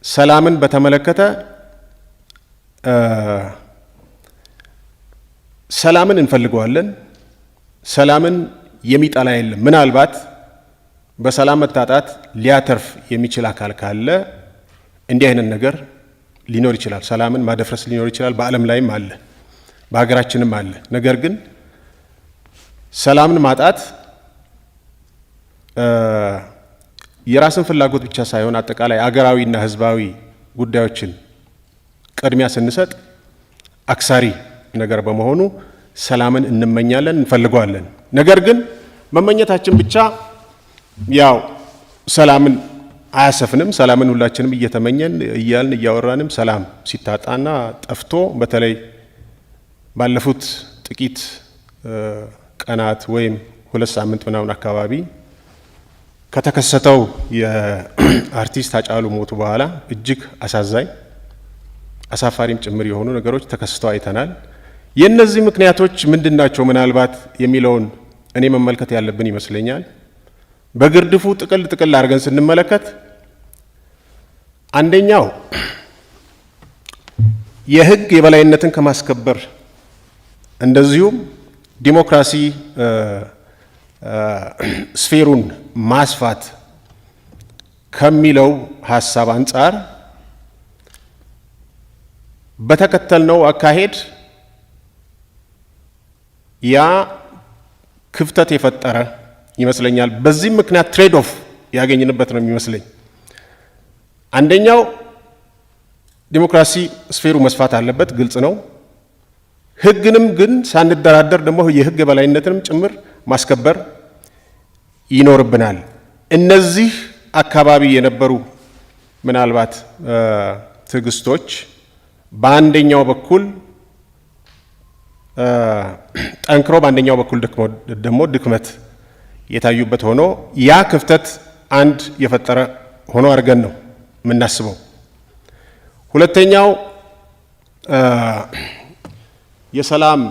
ሰላምን በተመለከተ ሰላምን እንፈልገዋለን። ሰላምን የሚጠላ የለም። ምናልባት በሰላም መታጣት ሊያተርፍ የሚችል አካል ካለ እንዲህ አይነት ነገር ሊኖር ይችላል። ሰላምን ማደፍረስ ሊኖር ይችላል። በዓለም ላይም አለ፣ በሀገራችንም አለ። ነገር ግን ሰላምን ማጣት የራስን ፍላጎት ብቻ ሳይሆን አጠቃላይ አገራዊና ህዝባዊ ጉዳዮችን ቅድሚያ ስንሰጥ አክሳሪ ነገር በመሆኑ ሰላምን እንመኛለን፣ እንፈልገዋለን። ነገር ግን መመኘታችን ብቻ ያው ሰላምን አያሰፍንም። ሰላምን ሁላችንም እየተመኘን እያልን እያወራንም ሰላም ሲታጣና ጠፍቶ በተለይ ባለፉት ጥቂት ቀናት ወይም 2 ሳምንት ምናምን አካባቢ ከተከሰተው የአርቲስት ሃጫሉ ሞት በኋላ እጅግ አሳዛኝ አሳፋሪም ጭምር የሆኑ ነገሮች ተከስተው አይተናል። የእነዚህ ምክንያቶች ምንድናቸው ምናልባት የሚለውን እኔ መመልከት ያለብን ይመስለኛል። በግርድፉ ጥቅል ጥቅል አድርገን ስንመለከት አንደኛው የህግ የበላይነትን ከማስከበር እንደዚሁም ዲሞክራሲ ስፌሩን ማስፋት ከሚለው ሀሳብ አንጻር በተከተልነው አካሄድ ያ ክፍተት የፈጠረ ይመስለኛል። በዚህ ምክንያት ትሬድ ኦፍ ያገኝንበት ነው የሚመስለኝ። አንደኛው ዲሞክራሲ ስፌሩ መስፋት አለበት፣ ግልጽ ነው። ህግንም ግን ሳንደራደር ደግሞ የህግ የበላይነትንም ጭምር ማስከበር ይኖርብናል። እነዚህ አካባቢ የነበሩ ምናልባት ትዕግስቶች በአንደኛው በኩል ጠንክሮ በአንደኛው በኩል ደግሞ ድክመት የታዩበት ሆኖ ያ ክፍተት አንድ የፈጠረ ሆኖ አድርገን ነው የምናስበው። ሁለተኛው የሰላም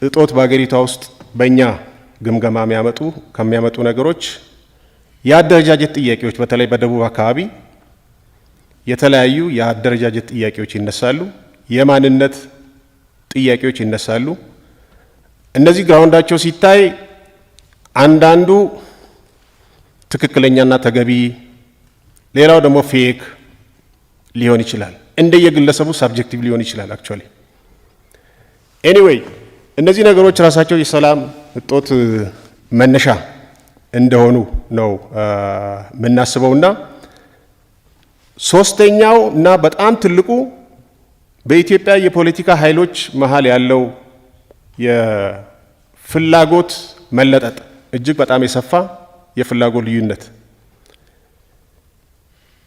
እጦት በአገሪቷ ውስጥ በእኛ ግምገማ ከሚያመጡ ነገሮች የአደረጃጀት ጥያቄዎች፣ በተለይ በደቡብ አካባቢ የተለያዩ የአደረጃጀት ጥያቄዎች ይነሳሉ፣ የማንነት ጥያቄዎች ይነሳሉ። እነዚህ ግራውንዳቸው ሲታይ አንዳንዱ ትክክለኛና ተገቢ፣ ሌላው ደግሞ ፌክ ሊሆን ይችላል። እንደየግለሰቡ ሳብጀክቲቭ ሊሆን ይችላል። አክቹአሊ ኤኒዌይ እነዚህ ነገሮች ራሳቸው የሰላም እጦት መነሻ እንደሆኑ ነው የምናስበውና ሶስተኛው እና በጣም ትልቁ በኢትዮጵያ የፖለቲካ ኃይሎች መሀል ያለው የፍላጎት መለጠጥ፣ እጅግ በጣም የሰፋ የፍላጎት ልዩነት።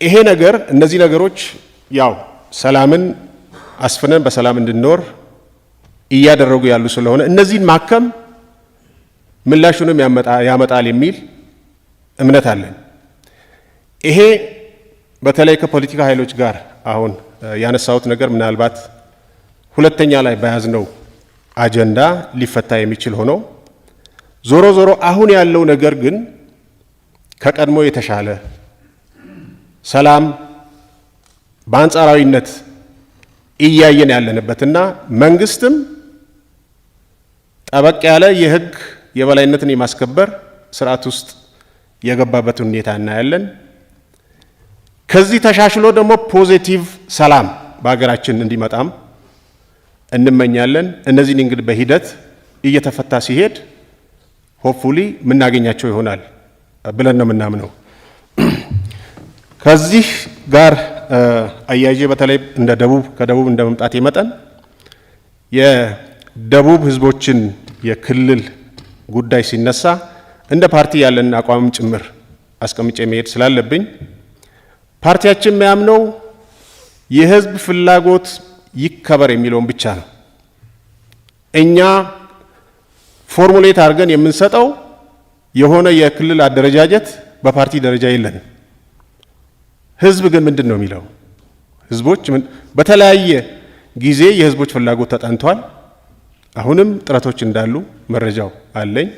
ይሄ ነገር እነዚህ ነገሮች ያው ሰላምን አስፍነን በሰላም እንድንኖር እያደረጉ ያሉ ስለሆነ እነዚህን ማከም ምላሹንም ያመጣል የሚል እምነት አለን። ይሄ በተለይ ከፖለቲካ ኃይሎች ጋር አሁን ያነሳሁት ነገር ምናልባት ሁለተኛ ላይ በያዝነው አጀንዳ ሊፈታ የሚችል ሆኖ ዞሮ ዞሮ አሁን ያለው ነገር ግን ከቀድሞ የተሻለ ሰላም በአንጻራዊነት እያየን ያለንበትና መንግስትም ጠበቅ ያለ የህግ የበላይነትን የማስከበር ስርዓት ውስጥ የገባበትን ሁኔታ እናያለን። ከዚህ ተሻሽሎ ደግሞ ፖዚቲቭ ሰላም በሀገራችን እንዲመጣም እንመኛለን። እነዚህን እንግዲህ በሂደት እየተፈታ ሲሄድ ሆፕፉሊ የምናገኛቸው ይሆናል ብለን ነው የምናምነው። ከዚህ ጋር አያይዤ በተለይ ከደቡብ እንደ መምጣቴ መጠን የደቡብ ህዝቦችን የክልል ጉዳይ ሲነሳ እንደ ፓርቲ ያለን አቋምም ጭምር አስቀምጬ መሄድ ስላለብኝ ፓርቲያችን የሚያምነው የህዝብ ፍላጎት ይከበር የሚለውን ብቻ ነው። እኛ ፎርሙሌት አድርገን የምንሰጠው የሆነ የክልል አደረጃጀት በፓርቲ ደረጃ የለንም። ህዝብ ግን ምንድን ነው የሚለው? ህዝቦች በተለያየ ጊዜ የህዝቦች ፍላጎት ተጠንቷል። አሁንም ጥረቶች እንዳሉ መረጃው አለኝ።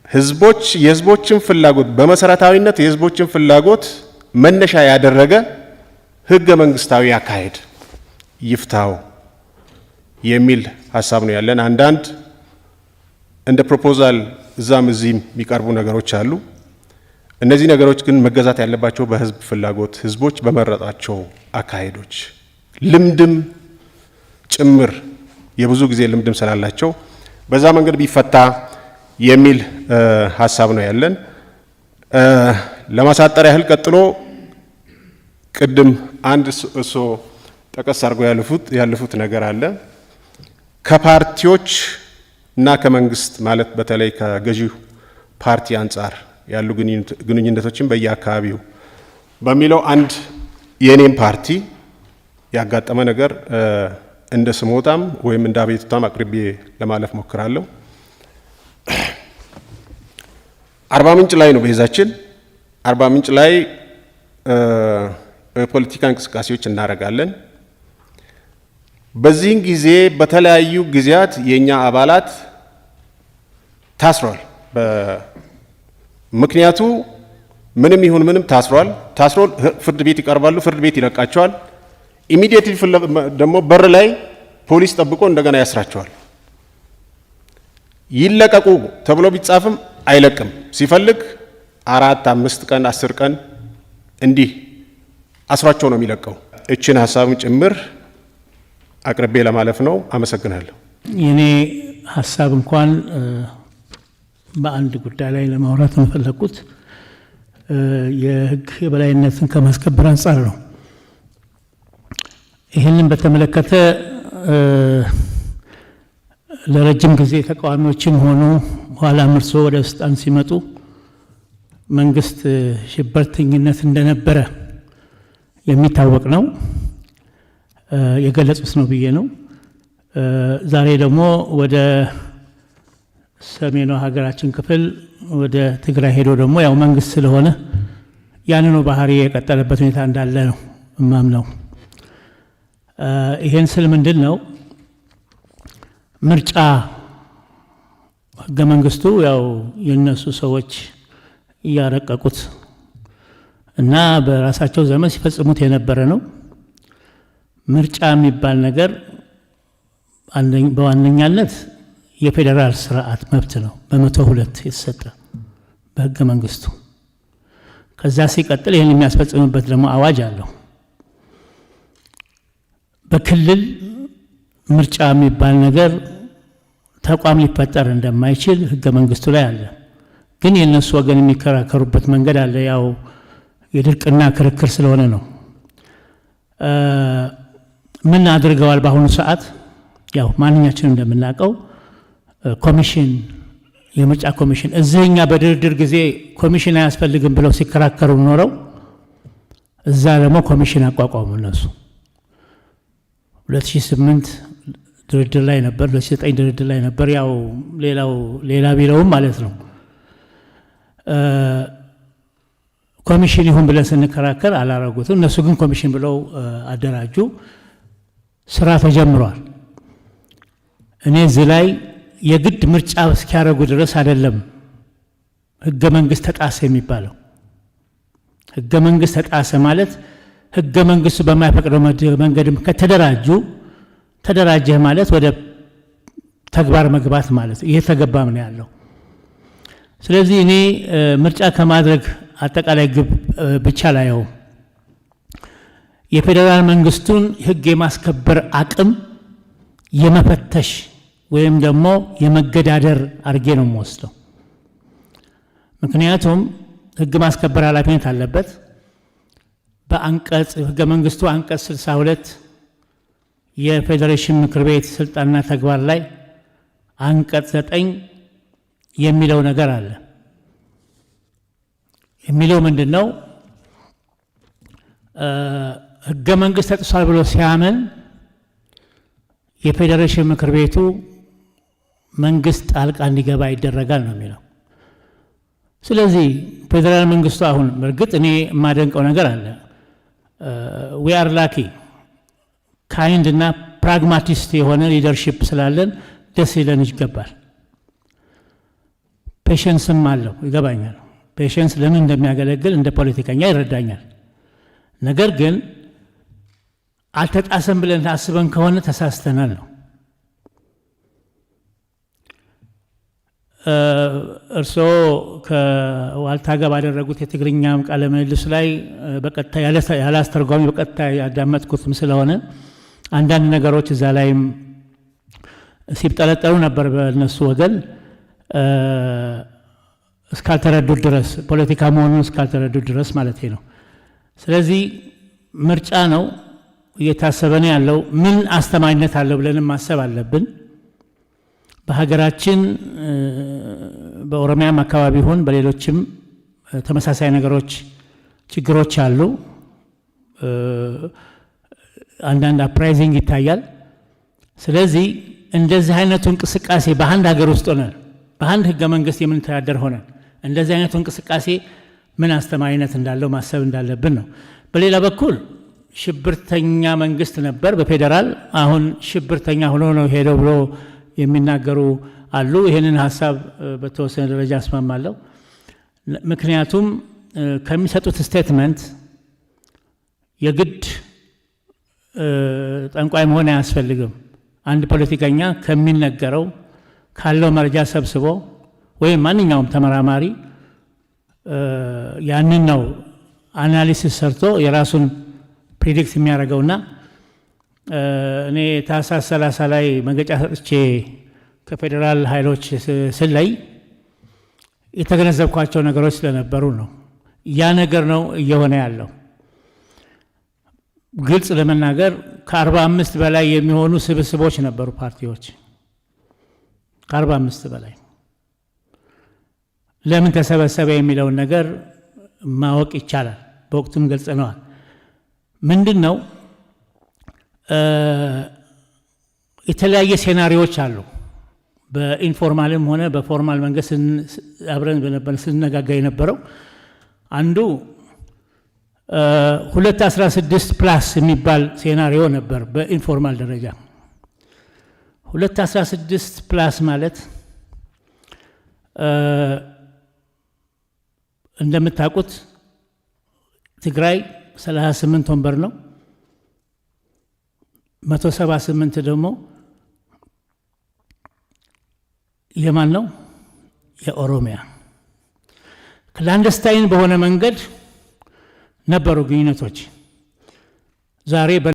ህዝቦች የህዝቦችን ፍላጎት በመሰረታዊነት የህዝቦችን ፍላጎት መነሻ ያደረገ ህገ መንግስታዊ አካሄድ ይፍታው የሚል ሀሳብ ነው ያለን። አንዳንድ እንደ ፕሮፖዛል እዛም እዚህም የሚቀርቡ ነገሮች አሉ። እነዚህ ነገሮች ግን መገዛት ያለባቸው በህዝብ ፍላጎት፣ ህዝቦች በመረጣቸው አካሄዶች፣ ልምድም ጭምር የብዙ ጊዜ ልምድም ስላላቸው በዛ መንገድ ቢፈታ የሚል ሀሳብ ነው ያለን። ለማሳጠር ያህል ቀጥሎ ቅድም አንድ እሶ ጠቀስ አድርገው ያለፉት ነገር አለ። ከፓርቲዎች እና ከመንግስት ማለት በተለይ ከገዢው ፓርቲ አንጻር ያሉ ግንኙነቶችን በየአካባቢው በሚለው አንድ የኔም ፓርቲ ያጋጠመ ነገር እንደ ስሞታም ወይም እንደ አቤቱታም አቅርቤ ለማለፍ ሞክራለሁ። አርባ ምንጭ ላይ ነው ቤዛችን። አርባ ምንጭ ላይ የፖለቲካ እንቅስቃሴዎች እናደርጋለን። በዚህን ጊዜ በተለያዩ ጊዜያት የኛ አባላት ታስሯል። ምክንያቱ ምንም ይሁን ምንም ታስሯል። ታስሮ ፍርድ ቤት ይቀርባሉ፣ ፍርድ ቤት ይለቃቸዋል። ኢሚዲየትሊ ደግሞ በር ላይ ፖሊስ ጠብቆ እንደገና ያስራቸዋል። ይለቀቁ ተብሎ ቢጻፍም አይለቅም። ሲፈልግ 4፣ 5 ቀን 10 ቀን እንዲህ አስሯቸው ነው የሚለቀው። እችን ሀሳብም ጭምር አቅርቤ ለማለፍ ነው። አመሰግናለሁ። የኔ ሀሳብ እንኳን በአንድ ጉዳይ ላይ ለማውራት የፈለኩት የህግ የበላይነትን ከማስከበር አንጻር ነው። ይህንን በተመለከተ ለረጅም ጊዜ ተቃዋሚዎችም ሆኑ ኋላ እርሶ ወደ ስልጣን ሲመጡ መንግስት ሽብርተኝነት እንደነበረ የሚታወቅ ነው፣ የገለጹት ነው ብዬ ነው። ዛሬ ደግሞ ወደ ሰሜኑ ሀገራችን ክፍል ወደ ትግራይ ሄዶ ደግሞ ያው መንግስት ስለሆነ ያንኑ ባህሪ የቀጠለበት ሁኔታ እንዳለ ነው እማምነው። ይሄን ስል ምንድን ነው ምርጫ ህገ መንግስቱ ያው የነሱ ሰዎች እያረቀቁት እና በራሳቸው ዘመን ሲፈጽሙት የነበረ ነው። ምርጫ የሚባል ነገር በዋነኛነት የፌዴራል ስርዓት መብት ነው፣ በ102 የተሰጠ በህገ መንግስቱ። ከዛ ሲቀጥል ይህን የሚያስፈጽምበት ደግሞ አዋጅ አለው። በክልል ምርጫ የሚባል ነገር ተቋም ሊፈጠር እንደማይችል ህገ መንግስቱ ላይ አለ። ግን የነሱ ወገን የሚከራከሩበት መንገድ አለ። ያው የድርቅና ክርክር ስለሆነ ነው። ምን አድርገዋል? በአሁኑ ሰዓት ያው ማንኛችንም እንደምናውቀው ኮሚሽን፣ የምርጫ ኮሚሽን እዚህኛ በድርድር ጊዜ ኮሚሽን አያስፈልግም ብለው ሲከራከሩ ኖረው እዛ ደግሞ ኮሚሽን አቋቋሙ እነሱ። 2008 ድርድር ላይ ነበር፣ 2009 ድርድር ላይ ነበር። ያው ሌላ ቢለውም ማለት ነው ኮሚሽን ይሁን ብለን ስንከራከር አላረጉትም። እነሱ ግን ኮሚሽን ብለው አደራጁ። ስራ ተጀምሯል። እኔ እዚህ ላይ የግድ ምርጫ እስኪያደርጉ ድረስ አይደለም ህገ መንግስት ተጣሰ የሚባለው። ህገ መንግስት ተጣሰ ማለት ህገ መንግስቱ በማይፈቅደው መንገድም ተደራጀህ ማለት ወደ ተግባር መግባት ማለት ይሄ ተገባም ነው ያለው። ስለዚህ እኔ ምርጫ ከማድረግ አጠቃላይ ግብ ብቻ ላየው የፌዴራል መንግስቱን ህግ የማስከበር አቅም የመፈተሽ ወይም ደግሞ የመገዳደር አድርጌ ነው የምወስደው። ምክንያቱም ህግ ማስከበር ኃላፊነት አለበት። በአንቀጽ ህገ መንግስቱ አንቀጽ 62 የፌዴሬሽን ምክር ቤት ስልጣንና ተግባር ላይ አንቀጽ 9 የሚለው ነገር አለ። የሚለው ምንድነው? ህገ መንግስት ተጥሷል ብሎ ሲያምን የፌዴሬሽን ምክር ቤቱ መንግስት ጣልቃ እንዲገባ ይደረጋል ነው የሚለው። ስለዚህ ፌዴራል መንግስቱ አሁን በእርግጥ እኔ የማደንቀው ነገር አለ። ዊ አር ላኪ ካይንድ እና ፕራግማቲስት የሆነ ሊደርሺፕ ስላለን ደስ ይለን ይገባል። ፔሽንስም አለው ይገባኛል። ፔሽንስ ለምን እንደሚያገለግል እንደ ፖለቲከኛ ይረዳኛል። ነገር ግን አልተጣሰም ብለን አስበን ከሆነ ተሳስተናል ነው። እርስዎ ከዋልታ ጋር ባደረጉት የትግርኛ ቃለ ምልልስ ላይ በቀጥታ ያለ አስተርጓሚ በቀጥታ ያዳመጥኩትም ስለሆነ አንዳንድ ነገሮች እዛ ላይም ሲብጠለጠሉ ነበር በእነሱ ወገን እስካልተረዱት ድረስ ፖለቲካ መሆኑን እስካልተረዱት ድረስ ማለት ነው። ስለዚህ ምርጫ ነው እየታሰበ ነው ያለው። ምን አስተማኝነት አለው ብለንም ማሰብ አለብን። በሀገራችን በኦሮሚያም አካባቢ ሆን በሌሎችም ተመሳሳይ ነገሮች ችግሮች አሉ። አንዳንድ አፕራይዚንግ ይታያል። ስለዚህ እንደዚህ አይነቱ እንቅስቃሴ በአንድ ሀገር ውስጥ ሆነን በአንድ ህገ መንግስት የምንተዳደር ሆነን እንደዚህ አይነቱ እንቅስቃሴ ምን አስተማኝነት እንዳለው ማሰብ እንዳለብን ነው። በሌላ በኩል ሽብርተኛ መንግስት ነበር በፌዴራል አሁን ሽብርተኛ ሆኖ ነው ሄደው ብሎ የሚናገሩ አሉ። ይህንን ሀሳብ በተወሰነ ደረጃ አስማማለሁ። ምክንያቱም ከሚሰጡት ስቴትመንት የግድ ጠንቋይ መሆን አያስፈልግም። አንድ ፖለቲከኛ ከሚነገረው ካለው መረጃ ሰብስቦ ወይም ማንኛውም ተመራማሪ ያንን ነው አናሊሲስ ሰርቶ የራሱን ፕሪዲክት የሚያደርገውና እኔ ታህሳስ 30 ላይ መግለጫ ሰጥቼ ከፌዴራል ኃይሎች ስለይ የተገነዘብኳቸው ነገሮች ስለነበሩ ነው። ያ ነገር ነው እየሆነ ያለው። ግልጽ ለመናገር ከ45 በላይ የሚሆኑ ስብስቦች ነበሩ ፓርቲዎች ከ45 በላይ ለምን ተሰበሰበ የሚለውን ነገር ማወቅ ይቻላል። በወቅቱም ገልጸነዋል። ምንድነው የተለያየ ሴናሪዎች አሉ። በኢንፎርማልም ሆነ በፎርማል መንገድ አብረን በነበር ስንነጋገር የነበረው አንዱ 216 ፕላስ የሚባል ሴናሪዮ ነበር በኢንፎርማል ደረጃ። 216 ፕላስ ማለት እንደምታውቁት ትግራይ 38 ወንበር ነው። 178 ደግሞ የማን ነው? የኦሮሚያ። ክላንደስታይን በሆነ መንገድ ነበሩ ግንኙነቶች። ዛሬ